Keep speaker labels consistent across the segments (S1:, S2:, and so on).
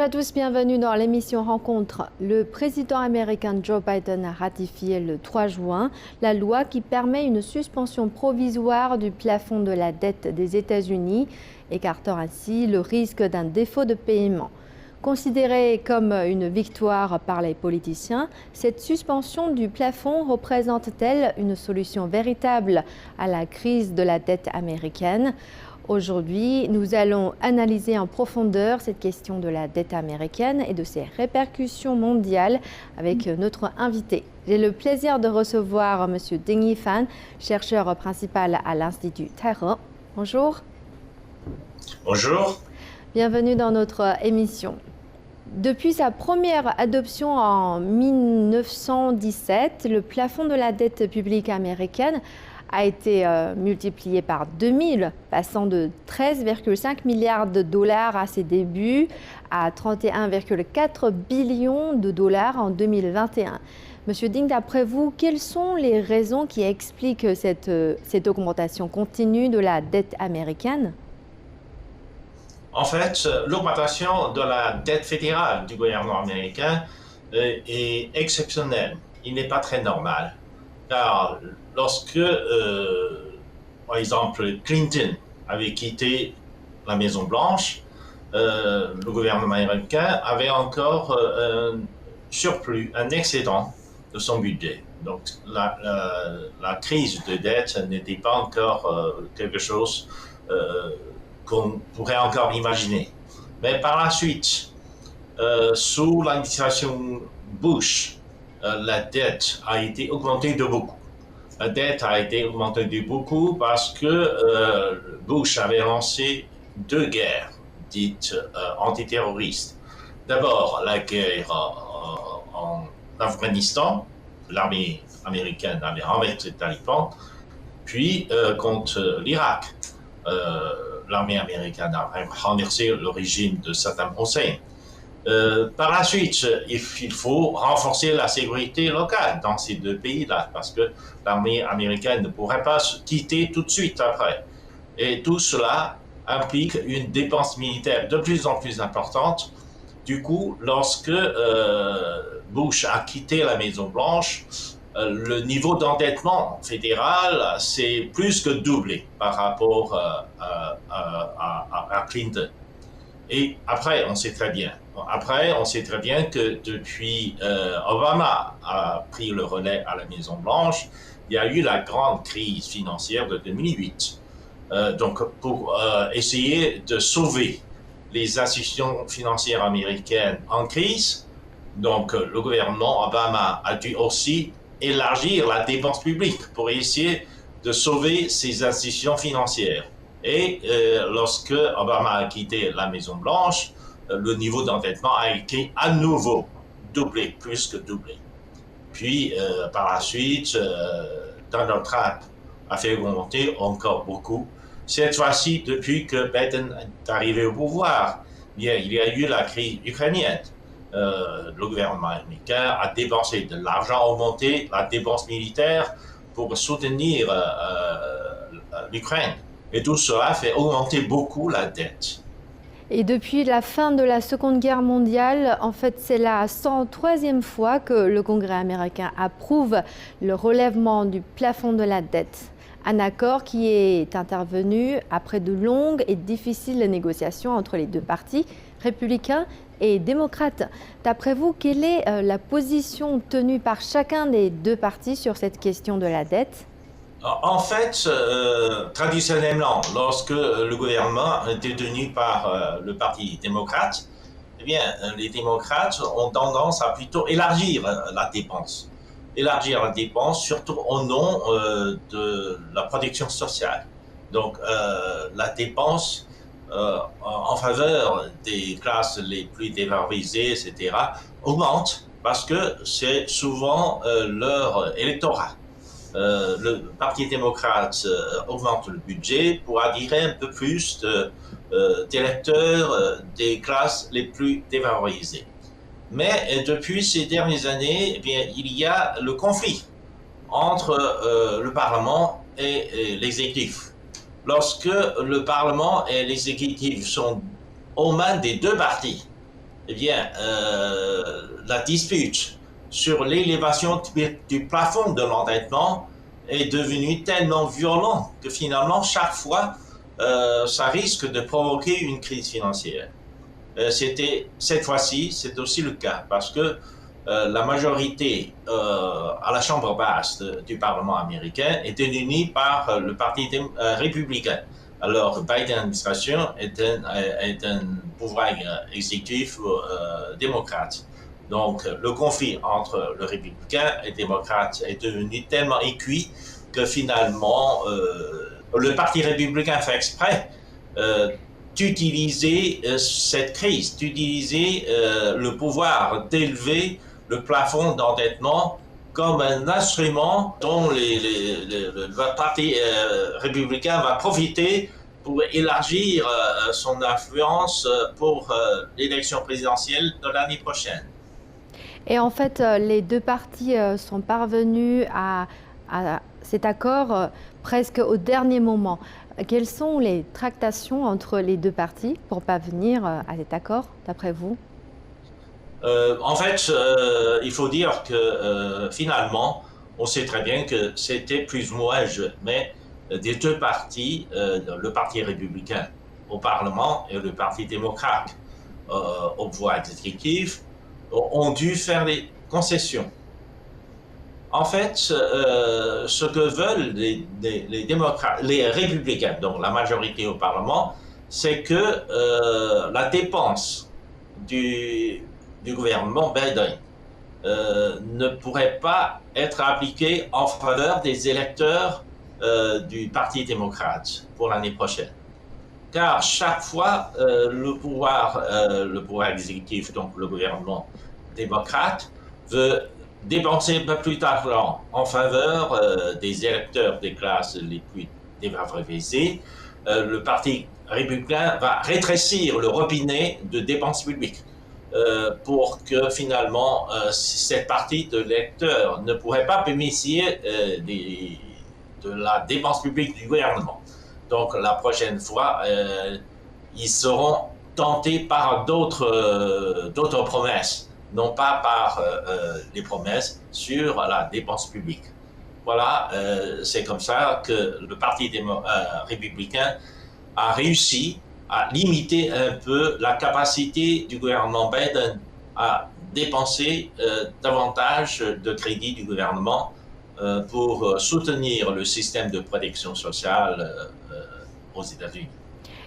S1: à tous, bienvenue dans l'émission Rencontre. Le président américain Joe Biden a ratifié le 3 juin la loi qui permet une suspension provisoire du plafond de la dette des États-Unis, écartant ainsi le risque d'un défaut de paiement. Considérée comme une victoire par les politiciens, cette suspension du plafond représente-t-elle une solution véritable à la crise de la dette américaine ? Aujourd'hui, nous allons analyser en profondeur cette question de la dette américaine et de ses répercussions mondiales avec notre invité. J'ai le plaisir de recevoir M. Ding Yifan, chercheur principal à l'Institut Taihe. Bonjour.
S2: Bonjour.
S1: Bienvenue dans notre émission. Depuis sa première adoption en 1917, le plafond de la dette publique américaine a été multiplié par 2000, passant de 13,5 milliards de dollars à ses débuts à 31,4 billions de dollars en 2021. Monsieur Ding, d'après vous, quelles sont les raisons qui expliquent cette augmentation continue de la dette américaine ?
S2: En fait, l'augmentation de la dette fédérale du gouvernement américain est exceptionnelle. Il n'est pas très normal. Car lorsque, par exemple, Clinton avait quitté la Maison-Blanche, le gouvernement américain avait encore un surplus, un excédent de son budget. Donc la crise de dette n'était pas encore quelque chose qu'on pourrait encore imaginer. Mais par la suite, sous l'administration Bush, la dette a été augmentée de beaucoup. La dette a été augmentée de beaucoup parce que Bush avait lancé deux guerres dites antiterroristes. D'abord, la guerre en Afghanistan, l'armée américaine avait renversé les talibans, puis contre l'Irak, l'armée américaine a renversé le régime de Saddam Hussein. Par la suite, il faut renforcer la sécurité locale dans ces deux pays-là, parce que l'armée américaine ne pourrait pas se quitter tout de suite après. Et tout cela implique une dépense militaire de plus en plus importante. Du coup, lorsque Bush a quitté la Maison-Blanche, le niveau d'endettement fédéral s'est plus que doublé par rapport à Clinton. Et après, on sait très bien que depuis Obama a pris le relais à la Maison-Blanche, il y a eu la grande crise financière de 2008. Donc, pour essayer de sauver les institutions financières américaines en crise, donc le gouvernement Obama a dû aussi élargir la dépense publique pour essayer de sauver ces institutions financières. Et lorsque Obama a quitté la Maison-Blanche, le niveau d'endettement a été à nouveau doublé, plus que doublé. Puis, par la suite, Donald Trump a fait augmenter encore beaucoup. Cette fois-ci, depuis que Biden est arrivé au pouvoir, il y a eu la crise ukrainienne. Le gouvernement américain a dépensé de l'argent, augmenté la dépense militaire pour soutenir l'Ukraine. Et tout cela fait augmenter beaucoup la dette.
S1: Et depuis la fin de la Seconde Guerre mondiale, en fait, c'est la 103e fois que le Congrès américain approuve le relèvement du plafond de la dette. Un accord qui est intervenu après de longues et difficiles négociations entre les deux partis, républicains et démocrates. D'après vous, quelle est la position tenue par chacun des deux partis sur cette question de la dette ?
S2: En fait, traditionnellement, lorsque le gouvernement était tenu par le Parti démocrate, eh bien, les démocrates ont tendance à plutôt élargir la dépense. Élargir la dépense, surtout au nom de la protection sociale. Donc, la dépense en faveur des classes les plus défavorisées, etc., augmente parce que c'est souvent leur électorat. Le Parti démocrate augmente le budget pour attirer un peu plus d'électeurs des classes les plus défavorisées. Mais depuis ces dernières années, eh bien, il y a le conflit entre le Parlement et l'exécutif. Lorsque le Parlement et l'exécutif sont aux mains des deux partis, eh bien, la dispute sur l'élévation du plafond de l'endettement est devenue tellement violente que finalement, chaque fois, ça risque de provoquer une crise financière. Cette fois-ci, c'est aussi le cas parce que la majorité à la Chambre basse du Parlement américain est détenue par le Parti républicain. Alors, Biden administration est un pouvoir exécutif démocrate. Donc, le conflit entre le républicain et le démocrate est devenu tellement aigu que finalement, le Parti républicain fait exprès d'utiliser cette crise, d'utiliser le pouvoir d'élever le plafond d'endettement comme un instrument dont le Parti républicain va profiter pour élargir son influence pour l'élection présidentielle de l'année prochaine.
S1: Et en fait, les deux partis sont parvenus à cet accord presque au dernier moment. Quelles sont les tractations entre les deux partis pour parvenir à cet accord, d'après vous?
S2: En fait, il faut dire que finalement, on sait très bien que c'était plus ou moins un jeu, mais des deux partis, le Parti républicain au Parlement et le Parti démocrate au pouvoir exécutif, ont dû faire des concessions. En fait, ce que veulent les démocrates, les républicains, donc la majorité au Parlement, c'est que la dépense du gouvernement Biden ne pourrait pas être appliquée en faveur des électeurs du Parti démocrate pour l'année prochaine. Car chaque fois, le pouvoir exécutif, donc le gouvernement démocrate, veut dépenser un peu plus d'argent en faveur des électeurs des classes les plus défavorisées, le Parti républicain va rétrécir le robinet de dépenses publiques pour que finalement cette partie de l'électeur ne pourrait pas bénéficier de la dépense publique du gouvernement. Donc la prochaine fois, ils seront tentés par d'autres promesses, non pas par les promesses sur la dépense publique. Voilà, c'est comme ça que le Parti républicain a réussi à limiter un peu la capacité du gouvernement Biden à dépenser davantage de crédits du gouvernement pour soutenir le système de protection sociale aux États-Unis.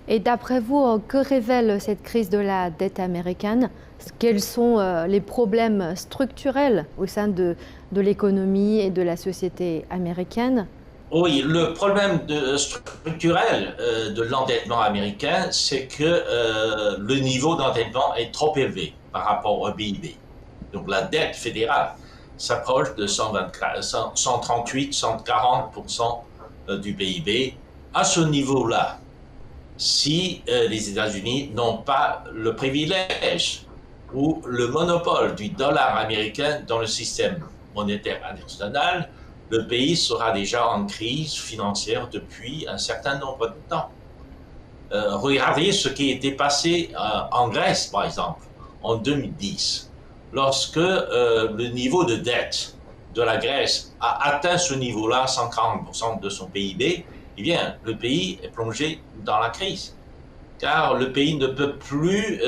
S1: Et d'après vous, que révèle cette crise de la dette américaine? Quels sont les problèmes structurels au sein de l'économie et de la société américaine?
S2: Oui, le problème structurel de l'endettement américain, c'est que le niveau d'endettement est trop élevé par rapport au PIB. Donc la dette fédérale s'approche de 138-140% du PIB. À ce niveau-là, si les États-Unis n'ont pas le privilège ou le monopole du dollar américain dans le système monétaire international, le pays sera déjà en crise financière depuis un certain nombre de temps. Regardez ce qui était passé en Grèce, par exemple, en 2010, lorsque le niveau de dette de la Grèce a atteint ce niveau-là, 140% de son PIB, eh bien, le pays est plongé dans la crise, car le pays ne peut plus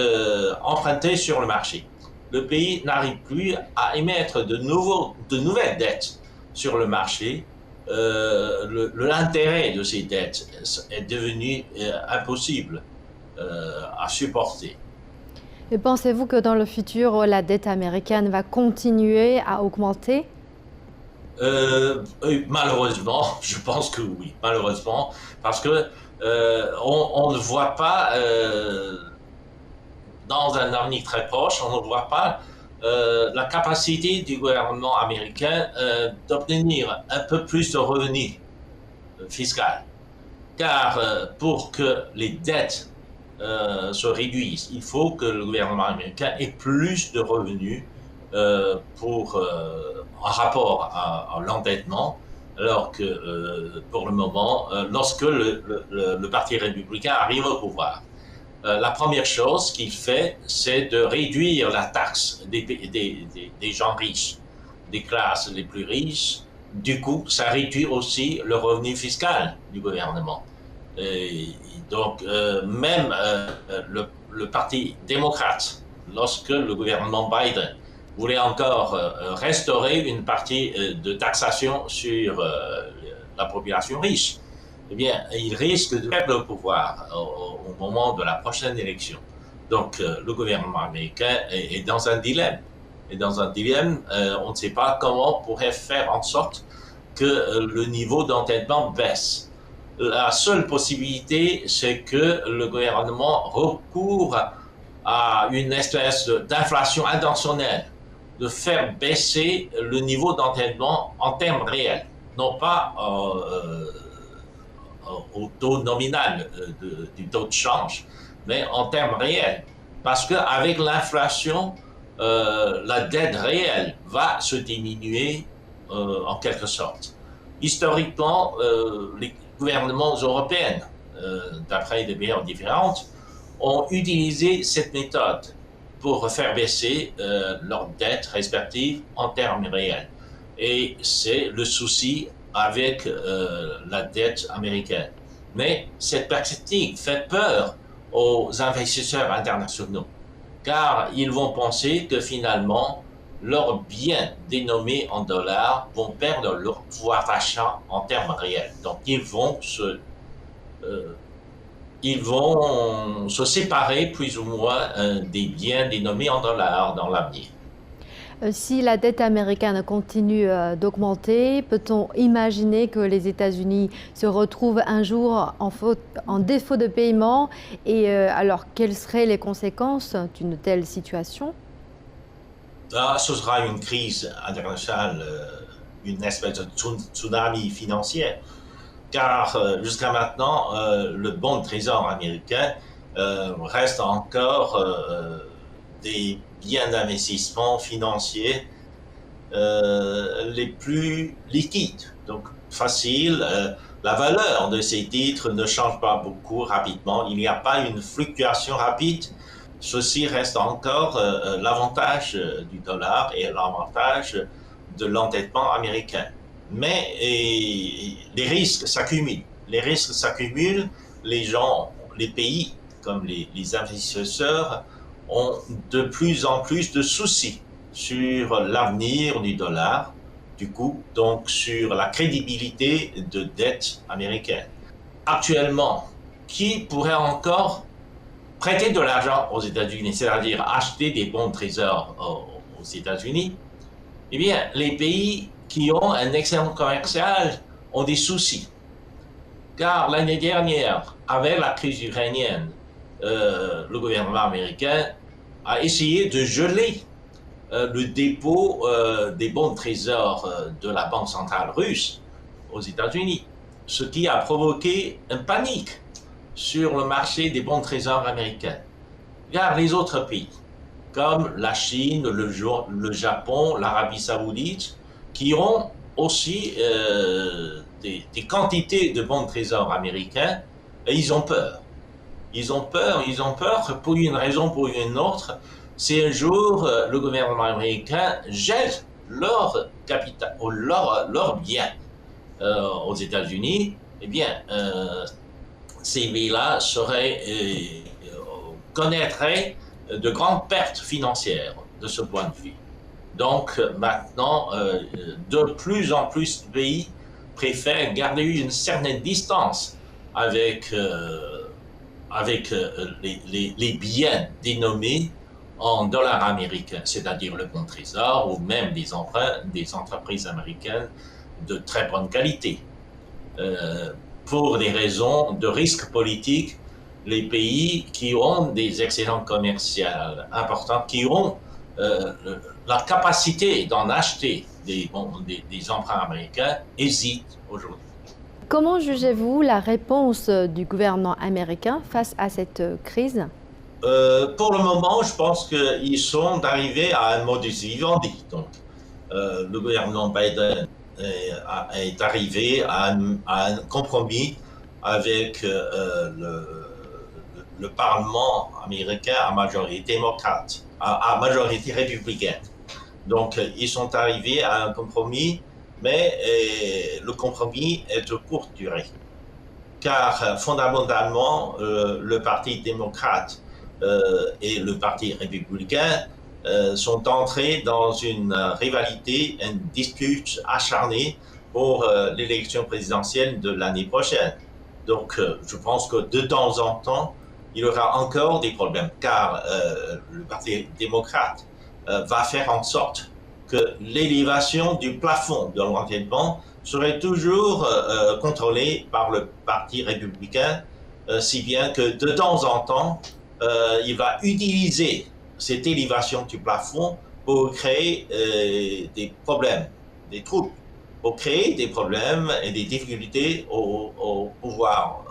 S2: emprunter sur le marché. Le pays n'arrive plus à émettre de nouvelles dettes sur le marché. L'intérêt de ces dettes est devenu impossible à supporter.
S1: Et pensez-vous que dans le futur, la dette américaine va continuer à augmenter?
S2: Malheureusement, je pense que oui, malheureusement, parce que on ne voit pas dans un avenir très proche, on ne voit pas la capacité du gouvernement américain d'obtenir un peu plus de revenus fiscaux. Car pour que les dettes se réduisent, il faut que le gouvernement américain ait plus de revenus en rapport à l'endettement, alors que pour le moment, lorsque le Parti républicain arrive au pouvoir, la première chose qu'il fait, c'est de réduire la taxe des gens riches, des classes les plus riches. Du coup, ça réduit aussi le revenu fiscal du gouvernement. Et donc, même le Parti démocrate, lorsque le gouvernement Biden voulait encore restaurer une partie de taxation sur la population riche, eh bien, il risque de perdre le pouvoir au moment de la prochaine élection. Donc, le gouvernement américain est dans un dilemme. Et dans un dilemme, on ne sait pas comment on pourrait faire en sorte que le niveau d'endettement baisse. La seule possibilité, c'est que le gouvernement recourt à une espèce d'inflation intentionnelle, de faire baisser le niveau d'endettement en termes réels, non pas au taux nominal du taux de change, mais en termes réels. Parce qu'avec l'inflation, la dette réelle va se diminuer en quelque sorte. Historiquement, les gouvernements européens, d'après des périodes différentes, ont utilisé cette méthode pour faire baisser leurs dettes respectives en termes réels. Et c'est le souci avec la dette américaine. Mais cette perspective fait peur aux investisseurs internationaux, car ils vont penser que finalement, leurs biens dénommés en dollars vont perdre leur pouvoir d'achat en termes réels. Donc, ils vont se séparer plus ou moins des biens dénommés en dollars dans l'avenir.
S1: Si la dette américaine continue d'augmenter, peut-on imaginer que les États-Unis se retrouvent un jour en défaut de paiement? Et alors, quelles seraient les conséquences d'une telle situation?
S2: Ce sera une crise internationale, une espèce de tsunami financier, car jusqu'à maintenant, le bon de trésor américain reste encore des biens d'investissement financiers les plus liquides, donc facile. La valeur de ces titres ne change pas beaucoup rapidement. Il n'y a pas une fluctuation rapide. Ceci reste encore l'avantage du dollar et l'avantage de l'endettement américain. Mais les risques s'accumulent. Les risques s'accumulent. Les gens, les pays, comme les investisseurs, ont de plus en plus de soucis sur l'avenir du dollar, du coup, donc sur la crédibilité de dette américaine. Actuellement, qui pourrait encore prêter de l'argent aux États-Unis, c'est-à-dire acheter des bons trésors aux États-Unis? Eh bien, les pays qui ont un excellent commercial ont des soucis. Car l'année dernière, avec la crise ukrainienne, le gouvernement américain a essayé de geler le dépôt des bons trésors de la Banque centrale russe aux États-Unis, ce qui a provoqué une panique sur le marché des bons trésors américains. Car les autres pays, comme la Chine, le Japon, l'Arabie saoudite, qui ont aussi des quantités de bons trésors américains, et ils ont peur. Ils ont peur pour une raison ou pour une autre. Si un jour le gouvernement américain jette leur capital, ou leur biens aux États-Unis, eh bien, ces pays-là connaîtraient de grandes pertes financières de ce point de vue. Donc maintenant, de plus en plus de pays préfèrent garder une certaine distance avec les biens dénommés en dollars américains, c'est-à-dire le bon trésor ou même des emprunts des entreprises américaines de très bonne qualité. Pour des raisons de risque politique, les pays qui ont des excédents commerciaux importants, qui ont la capacité d'en acheter des emprunts américains, hésitent aujourd'hui.
S1: Comment jugez-vous la réponse du gouvernement américain face à cette crise?
S2: Pour le moment, je pense qu'ils sont arrivés à un modus vivendi. Donc, le gouvernement Biden est arrivé à un compromis avec le Parlement américain à majorité démocrate, à majorité républicaine. Donc, ils sont arrivés à un compromis, mais le compromis est de courte durée. Car fondamentalement, le Parti démocrate et le Parti républicain sont entrés dans une rivalité, une dispute acharnée pour l'élection présidentielle de l'année prochaine. Donc, je pense que de temps en temps, il y aura encore des problèmes, car le Parti démocrate va faire en sorte que l'élévation du plafond de l'endettement serait toujours contrôlée par le Parti républicain, si bien que de temps en temps, il va utiliser cette élévation du plafond pour créer des problèmes, des troubles, pour créer des problèmes et des difficultés au pouvoir,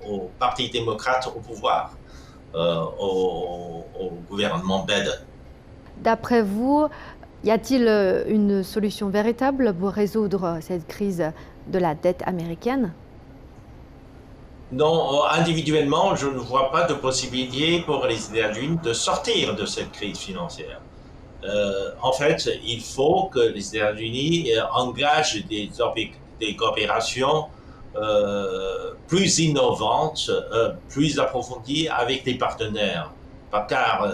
S2: au Parti démocrate au pouvoir, au gouvernement Biden.
S1: D'après vous, y a-t-il une solution véritable pour résoudre cette crise de la dette américaine?
S2: Non, individuellement, je ne vois pas de possibilité pour les États-Unis de sortir de cette crise financière. En fait, il faut que les États-Unis engagent des coopérations plus innovantes, plus approfondies avec des partenaires, car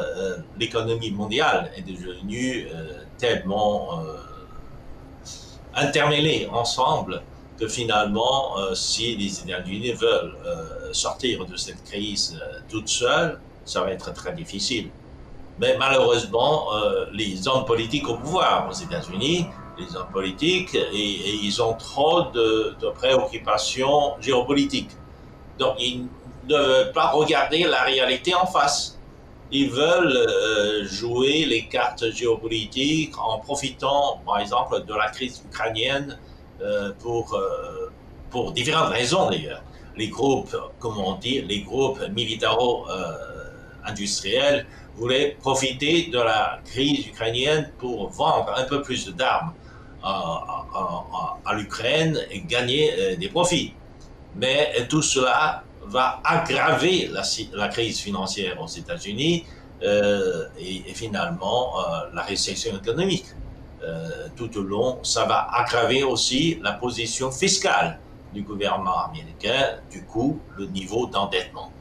S2: l'économie mondiale est devenue tellement intermêlés ensemble que finalement, si les États-Unis veulent sortir de cette crise toute seule, ça va être très difficile. Mais malheureusement, les hommes politiques au pouvoir aux États-Unis, les hommes politiques, et ils ont trop de préoccupations géopolitiques. Donc, ils ne veulent pas regarder la réalité en face. Ils veulent jouer les cartes géopolitiques en profitant, par exemple, de la crise ukrainienne pour différentes raisons d'ailleurs. Les groupes, comme on dit, les groupes militaro-industriels voulaient profiter de la crise ukrainienne pour vendre un peu plus d'armes à l'Ukraine et gagner des profits. Mais tout cela va aggraver la crise financière aux États-Unis et finalement la récession économique. Tout au long, ça va aggraver aussi la position fiscale du gouvernement américain, du coup, le niveau d'endettement.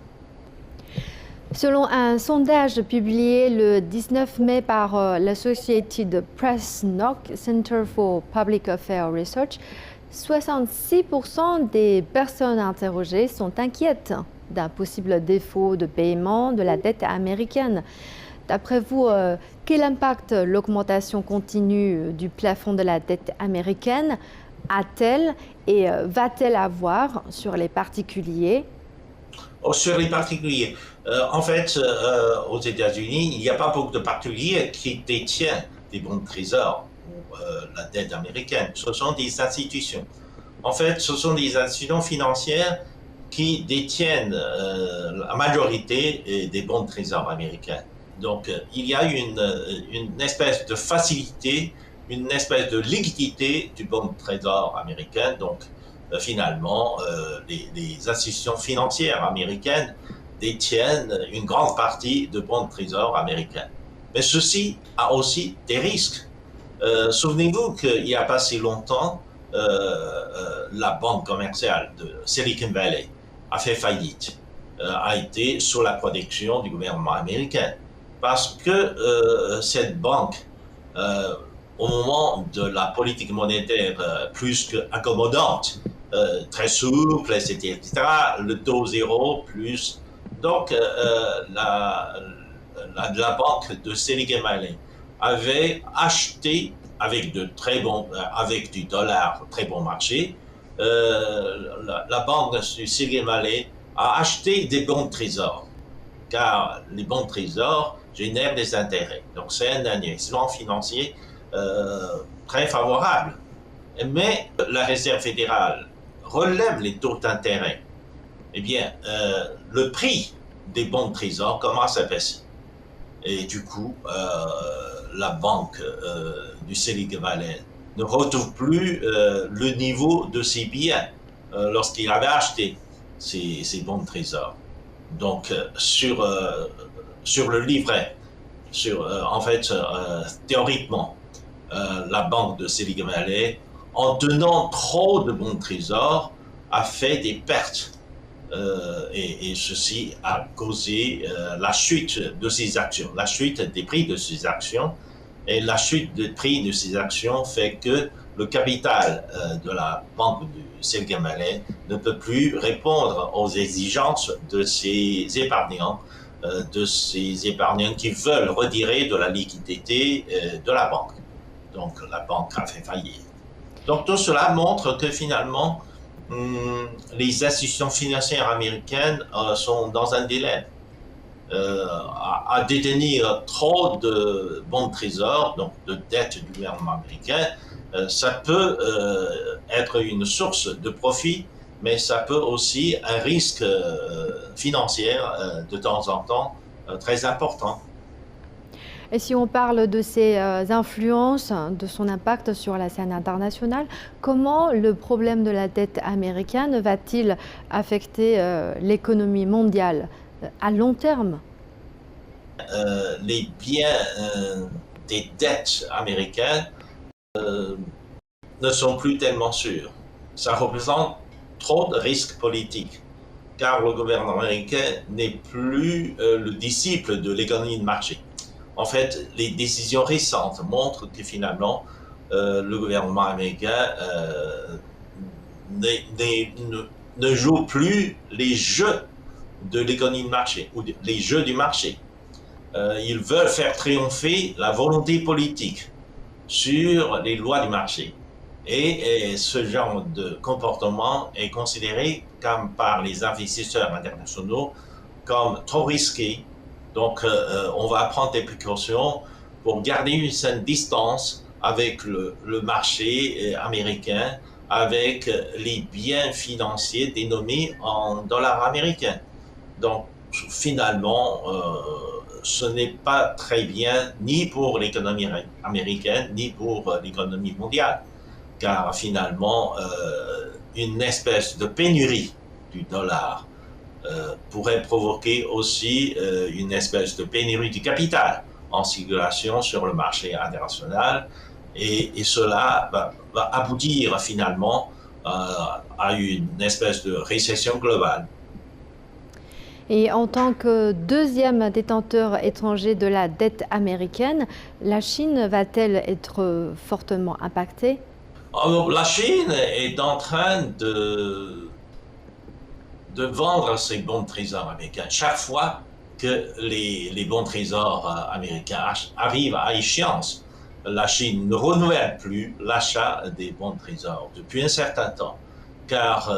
S1: Selon un sondage publié le 19 mai par l'Associated Press NOC, Center for Public Affairs Research, 66% des personnes interrogées sont inquiètes d'un possible défaut de paiement de la dette américaine. D'après vous, quel impact l'augmentation continue du plafond de la dette américaine a-t-elle et va-t-elle avoir sur les particuliers?
S2: Sur les particuliers, en fait, aux États-Unis, il n'y a pas beaucoup de particuliers qui détiennent des bons de trésor ou la dette américaine. Ce sont des institutions. En fait, ce sont des institutions financières qui détiennent la majorité des bons de trésor américains. Donc, il y a une espèce de facilité, une espèce de liquidité du bon de trésor américain. Donc, finalement, les institutions financières américaines détiennent une grande partie de bons de trésor américains. Mais ceci a aussi des risques. Souvenez-vous qu'il n'y a pas si longtemps, la banque commerciale de Silicon Valley a fait faillite, a été sous la protection du gouvernement américain. Parce que cette banque, au moment de la politique monétaire plus qu'accommodante, très souple, etc., le taux zéro plus. Donc, la banque de Silicon Valley avait acheté avec avec du dollar très bon marché, la banque de Silicon Valley a acheté des bons de trésor, car les bons de trésor génèrent des intérêts. Donc, c'est un investissement financier très favorable. Mais la Réserve fédérale relève les taux d'intérêt. Eh bien, le prix des bons de trésor commence à baisser. Et du coup, la banque du Silicon Valley ne retrouve plus le niveau de ses biens lorsqu'il avait acheté ces bons de trésor. Donc, sur le livret, en fait, théoriquement, la banque de Silicon Valley, en tenant trop de bons trésors, a fait des pertes. Et ceci a causé la chute de ses actions, la chute des prix de ses actions. Et la chute des prix de ces actions fait que le capital de la banque du Silicon Valley ne peut plus répondre aux exigences de ses épargnants, qui veulent retirer de la liquidité de la banque. Donc la banque a fait faillite. Donc tout cela montre que finalement, les institutions financières américaines sont dans un dilemme. À détenir trop de bons trésors, donc de dettes du gouvernement américain, ça peut être une source de profit, mais ça peut aussi un risque financier de temps en temps très important.
S1: Et si on parle de ses influences, de son impact sur la scène internationale, comment le problème de la dette américaine va-t-il affecter l'économie mondiale à long terme?
S2: Les biens des dettes américaines ne sont plus tellement sûrs. Ça représente trop de risques politiques, car le gouvernement américain n'est plus le disciple de l'économie de marché. En fait, les décisions récentes montrent que finalement, le gouvernement américain ne joue plus les jeux de l'économie de marché, ou les jeux du marché. Ils veulent faire triompher la volonté politique sur les lois du marché. Et ce genre de comportement est considéré comme par les investisseurs internationaux comme trop risqué. Donc, on va prendre des précautions pour garder une certaine distance avec le marché américain, avec les biens financiers dénommés en dollars américains. Donc, finalement, ce n'est pas très bien ni pour l'économie américaine, ni pour l'économie mondiale, car finalement, une espèce de pénurie du dollar pourrait provoquer aussi une espèce de pénurie du capital en circulation sur le marché international, et cela va aboutir finalement à une espèce de récession globale.
S1: Et en tant que deuxième détenteur étranger de la dette américaine, la Chine va-t-elle être fortement impactée?
S2: Alors, la Chine est en train de vendre ses bons trésors américains. Chaque fois que les bons trésors américains arrivent à échéance, la Chine ne renouvelle plus l'achat des bons trésors depuis un certain temps, car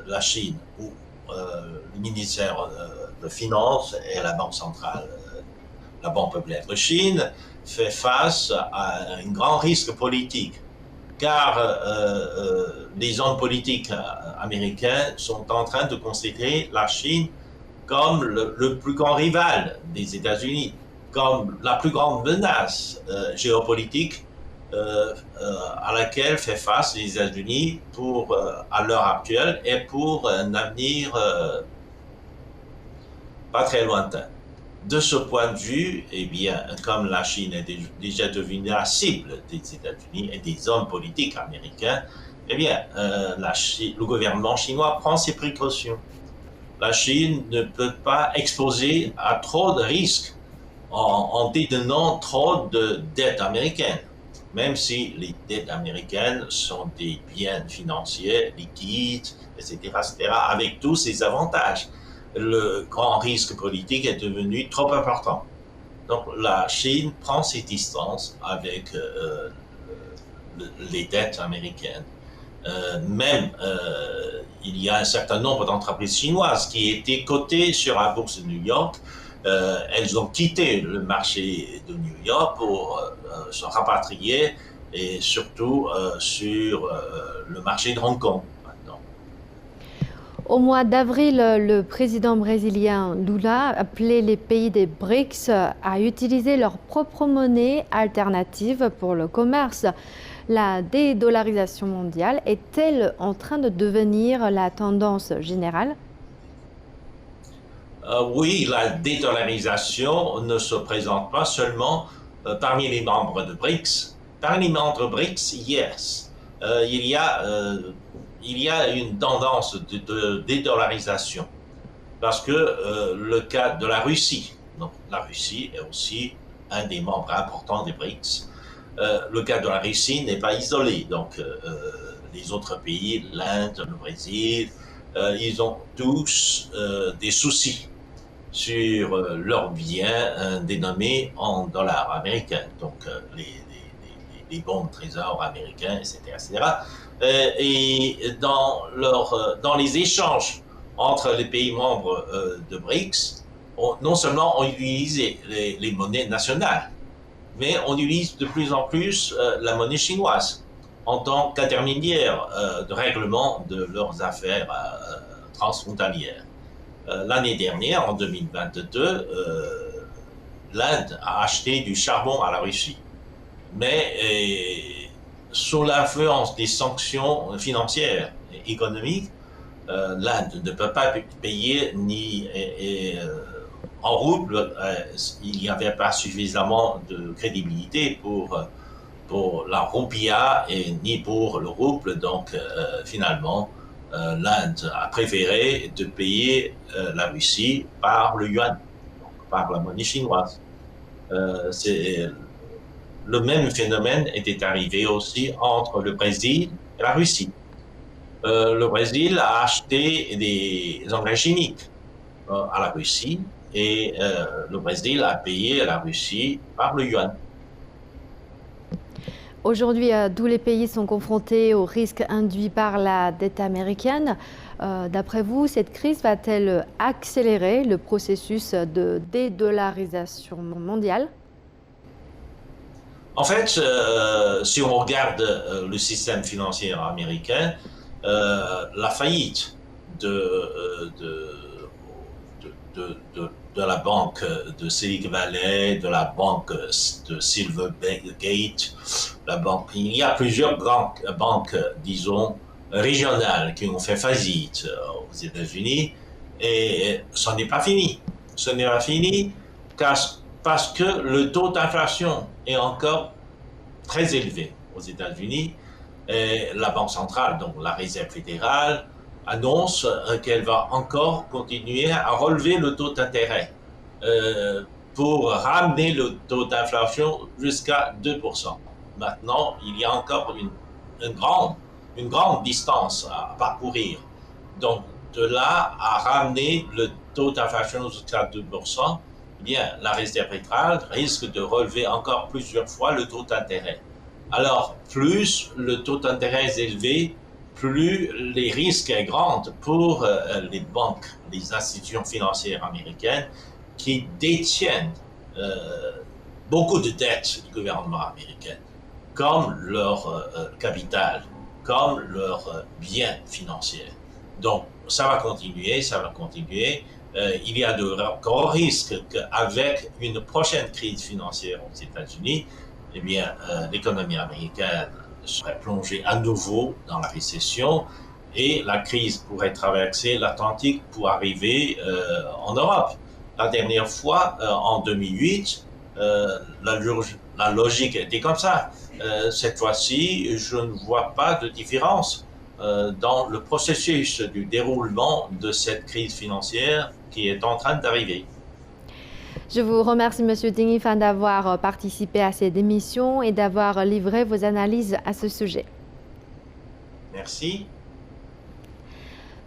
S2: la Chine, ou le ministère de Finances et la Banque centrale, la Banque populaire de Chine, fait face à un grand risque politique, car les hommes politiques américains sont en train de considérer la Chine comme le plus grand rival des États-Unis, comme la plus grande menace géopolitique à laquelle fait face les États-Unis à l'heure actuelle et pour un avenir pas très lointain. De ce point de vue, eh bien, comme la Chine est déjà devenue la cible des États-Unis et des hommes politiques américains, eh bien, le gouvernement chinois prend ses précautions. La Chine ne peut pas exposer à trop de risques en détenant trop de dettes américaines, même si les dettes américaines sont des biens financiers liquides, etc., avec tous ces avantages. Le grand risque politique est devenu trop important. Donc la Chine prend ses distances avec les dettes américaines. Même il y a un certain nombre d'entreprises chinoises qui étaient cotées sur la bourse de New York. Elles ont quitté le marché de New York pour se rapatrier, et surtout sur le marché de Hong Kong.
S1: Au mois d'avril, le président brésilien Lula appelait les pays des BRICS à utiliser leur propre monnaie alternative pour le commerce. La dédollarisation mondiale est-elle en train de devenir la tendance générale?
S2: Oui, la dédollarisation ne se présente pas seulement parmi les membres de BRICS. Parmi les membres de BRICS, yes. Il y a une tendance de dédollarisation parce que le cas de la Russie, donc la Russie est aussi un des membres importants des BRICS. Le cas de la Russie n'est pas isolé, donc les autres pays, l'Inde, le Brésil, ils ont tous des soucis sur leurs biens dénommés en dollars américains, donc les bons trésors américains, etc. etc. Et dans les échanges entre les pays membres de BRICS, non seulement on utilise les monnaies nationales, mais on utilise de plus en plus la monnaie chinoise en tant qu'intermédiaire de règlement de leurs affaires transfrontalières. L'année dernière, en 2022, l'Inde a acheté du charbon à la Russie. Mais sous l'influence des sanctions financières et économiques, l'Inde ne peut pas payer ni en rouble. Il n'y avait pas suffisamment de crédibilité pour la roupia et ni pour le rouble. Donc finalement, l'Inde a préféré de payer la Russie par le yuan, donc par la monnaie chinoise. Le même phénomène était arrivé aussi entre le Brésil et la Russie. Le Brésil a acheté des engrais chimiques à la Russie et le Brésil a payé la Russie par le yuan.
S1: Aujourd'hui, tous les pays sont confrontés aux risques induits par la dette américaine. D'après vous, cette crise va-t-elle accélérer le processus de dédollarisation mondiale?
S2: En fait, si on regarde le système financier américain, la faillite de la banque de Silicon Valley, de la banque de Silvergate, il y a plusieurs banques, disons, régionales qui ont fait faillite aux États-Unis et ce n'est pas fini. Ce n'est pas fini parce que le taux d'inflation est encore très élevé aux États-Unis. Et la Banque centrale, donc la Réserve fédérale, annonce qu'elle va encore continuer à relever le taux d'intérêt pour ramener le taux d'inflation jusqu'à 2%. Maintenant, il y a encore une grande distance à parcourir. Donc, de là à ramener le taux d'inflation jusqu'à 2%, eh bien, la Réserve fédérale risque de relever encore plusieurs fois le taux d'intérêt. Alors, plus le taux d'intérêt est élevé, plus les risques sont grands pour les banques, les institutions financières américaines qui détiennent beaucoup de dettes du gouvernement américain, comme leur capital, comme leurs biens financiers. Donc, ça va continuer, ça va continuer. Il y a de gros risques qu'avec une prochaine crise financière aux États-Unis, eh bien, l'économie américaine serait plongée à nouveau dans la récession et la crise pourrait traverser l'Atlantique pour arriver en Europe. La dernière fois, en 2008, la logique était comme ça. Cette fois-ci, je ne vois pas de différence dans le processus du déroulement de cette crise financière qui est en train d'arriver.
S1: Je vous remercie, M. Ding Yifan, d'avoir participé à cette émission et d'avoir livré vos analyses à ce sujet.
S2: Merci.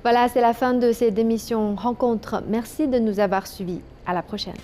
S1: Voilà, c'est la fin de cette émission Rencontre. Merci de nous avoir suivis. À la prochaine.